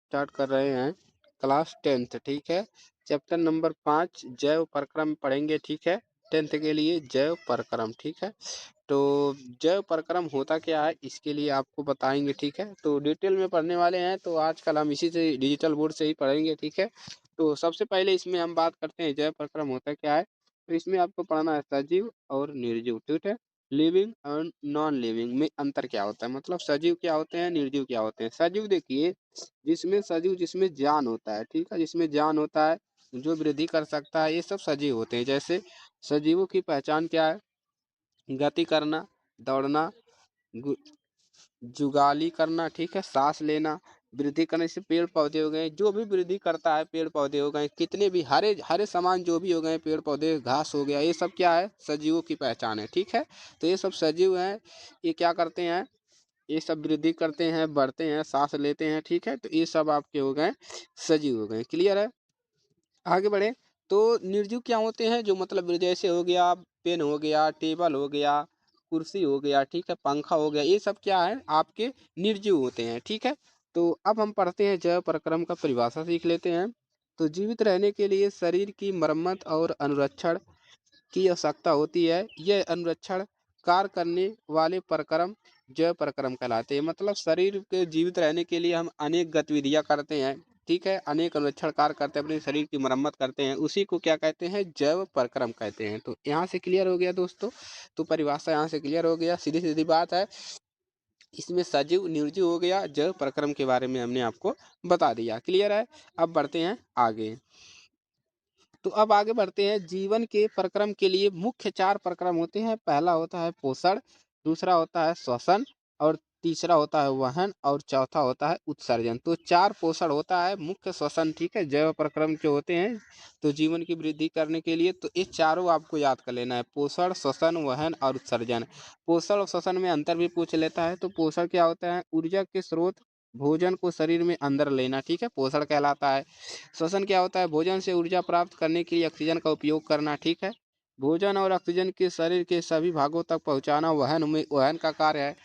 Start कर रहे हैं क्लास 10th, ठीक है। चैप्टर नंबर 5 जैव प्रक्रम पढ़ेंगे, ठीक है। 10th के लिए जैव प्रक्रम, ठीक है। तो जैव प्रक्रम होता क्या है इसके लिए आपको बताएंगे, ठीक है। तो डिटेल में पढ़ने वाले हैं, तो आजकल हम इसी से डिजिटल बोर्ड से ही पढ़ेंगे, ठीक है। तो सबसे पहले इसमें हम बात करते हैं जैव प्रक्रम होता क्या है। तो इसमें आपको पढ़ना है सजीव और निर्जीव, ठीक है। लिविंग और नॉन लिविंग में अंतर क्या होता है, मतलब सजीव क्या होते हैं, निर्जीव क्या होते हैं। सजीव देखिए, जिसमें सजीव जिसमें जान होता है, ठीक है, जिसमें जान होता है, जो वृद्धि कर सकता है, ये सब सजीव होते हैं। जैसे सजीवों की पहचान क्या है, गति करना, दौड़ना, जुगाली करना, ठीक है, सांस लेना, वृद्धि करने से पेड़ पौधे हो गए, जो भी वृद्धि करता है, पेड़ पौधे हो गए, कितने भी हरे हरे सामान जो भी हो गए, पेड़ पौधे, घास हो गया, ये सब क्या है, सजीवों की पहचान है, ठीक है। तो ये सब सजीव हैं, ये क्या करते हैं, ये सब वृद्धि करते हैं, बढ़ते हैं, सांस लेते हैं, ठीक है। तो ये सब आपके हो गए सजीव हो गए, क्लियर है। आगे बढ़े। तो निर्जीव क्या होते हैं, जो मतलब जैसे हो गया पेन हो गया, टेबल हो गया, कुर्सी हो गया, ठीक है, पंखा हो गया, ये सब क्या है आपके निर्जीव होते हैं, ठीक है। तो अब हम पढ़ते हैं जैव प्रक्रम का परिभाषा सीख लेते हैं। तो जीवित रहने के लिए शरीर की मरम्मत और अनुरक्षण की आवश्यकता होती है। यह अनुरक्षण कार्य करने वाले प्रक्रम जैव प्रक्रम कहलाते हैं। मतलब शरीर के जीवित रहने के लिए हम अनेक गतिविधियां करते हैं, ठीक है, अनेक अनुरक्षण कार्य करते हैं, अपने शरीर की मरम्मत करते हैं, उसी को क्या कहते हैं, जैव प्रक्रम कहते हैं। तो यहाँ से क्लियर हो गया दोस्तों। तो परिभाषा यहाँ से क्लियर हो गया, सीधी सीधी बात है। इसमें सजीव निर्जीव हो गया, जैव प्रक्रम के बारे में हमने आपको बता दिया, क्लियर है। अब बढ़ते हैं आगे। तो अब आगे बढ़ते हैं। जीवन के प्रक्रम के लिए मुख्य 4 प्रक्रम होते हैं। पहला होता है पोषण, दूसरा होता है श्वसन, और तीसरा होता है वहन, और चौथा होता है उत्सर्जन। तो 4 पोषण होता है, मुख्य श्वसन, ठीक है, जैव प्रक्रम जो होते हैं तो जीवन की वृद्धि करने के लिए। तो ये चारों आपको याद कर लेना है, पोषण, श्वसन, वहन और उत्सर्जन। पोषण और श्वसन में अंतर भी पूछ लेता है। तो पोषण क्या होता है, ऊर्जा के स्रोत, भोजन को शरीर में अंदर लेना, ठीक है, पोषण कहलाता है। श्वसन क्या होता है, भोजन से ऊर्जा प्राप्त करने के लिए ऑक्सीजन का उपयोग करना, ठीक है। भोजन और ऑक्सीजन के शरीर के सभी भागों तक पहुंचाना वहन का कार्य है।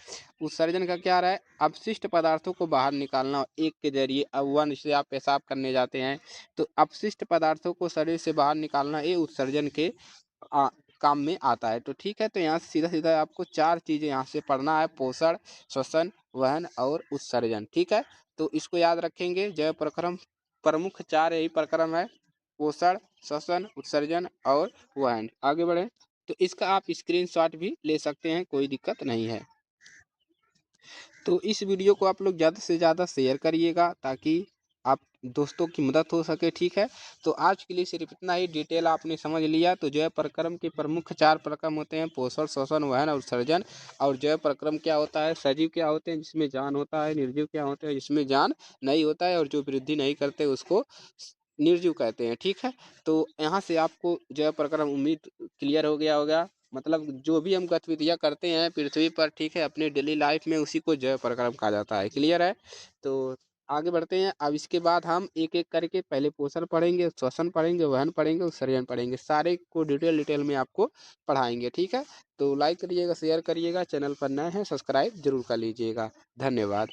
उत्सर्जन का क्या है, अपशिष्ट पदार्थों को बाहर निकालना एक के जरिए। अब वन से आप पेशाब करने जाते हैं तो अपशिष्ट पदार्थों को शरीर से बाहर निकालना, ये उत्सर्जन के आ, काम में आता है। तो ठीक है, तो यहाँ से सीधा सीधा आपको 4 चीजें यहाँ से पढ़ना है, पोषण, श्वसन, वहन और उत्सर्जन, ठीक है। तो इसको याद रखेंगे। जैव प्रक्रम प्रमुख 4 यही प्रक्रम है, पोषण, श्वसन, उत्सर्जन और वहन। आगे बढ़े। तो इसका आप स्क्रीनशॉट भी ले सकते हैं, कोई दिक्कत नहीं है। तो इस वीडियो को आप लोग ज़्यादा से ज़्यादा शेयर करिएगा ताकि आप दोस्तों की मदद हो सके, ठीक है। तो आज के लिए सिर्फ इतना ही, डिटेल आपने समझ लिया। तो जैव प्रक्रम के प्रमुख 4 प्रक्रम होते हैं, पोषण, श्वसन, वहन और उत्सर्जन। और जैव प्रक्रम क्या होता है, सजीव क्या होते हैं जिसमें जान होता है, निर्जीव क्या होते हैं जिसमें जान नहीं होता है, और जो वृद्धि नहीं करते उसको निर्जीव कहते हैं, ठीक है। तो यहाँ से आपको जैव प्रक्रम उम्मीद क्लियर हो गया होगा। मतलब जो भी हम गतिविधियाँ करते हैं पृथ्वी पर, ठीक है, अपने डेली लाइफ में, उसी को जैव प्रक्रम कहा जाता है, क्लियर है। तो आगे बढ़ते हैं। अब इसके बाद हम एक एक करके पहले पोषण पढ़ेंगे, श्वसन पढ़ेंगे, वहन पढ़ेंगे, उत्सर्जन पढ़ेंगे, सारे को डिटेल डिटेल में आपको पढ़ाएंगे, ठीक है। तो लाइक करिएगा, शेयर करिएगा, चैनल पर नए हैं सब्सक्राइब जरूर कर लीजिएगा। धन्यवाद।